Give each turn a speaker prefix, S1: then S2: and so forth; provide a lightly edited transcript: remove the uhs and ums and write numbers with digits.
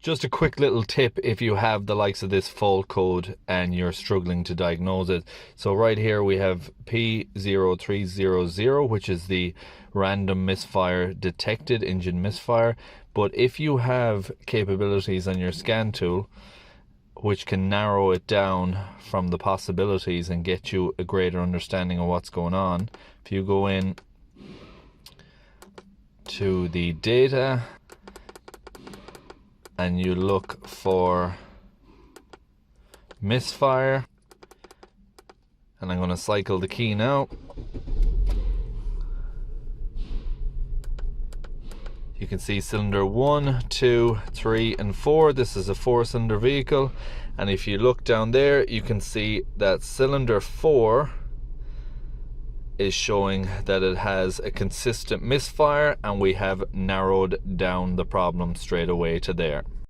S1: Just a quick little tip if you have the likes of this fault code and you're struggling to diagnose it. So right here we have P0300, which is the random misfire detected, engine misfire. But if you have capabilities on your scan tool which can narrow it down from the possibilities and get you a greater understanding of what's going on, if you go in to the data and you look for misfire, and I'm going to cycle the key now. You can see cylinder 1, 2, 3 and 4. This is a 4-cylinder vehicle, and if you look down there you can see that cylinder 4 is showing that it has a consistent misfire, and we have narrowed down the problem straight away to there.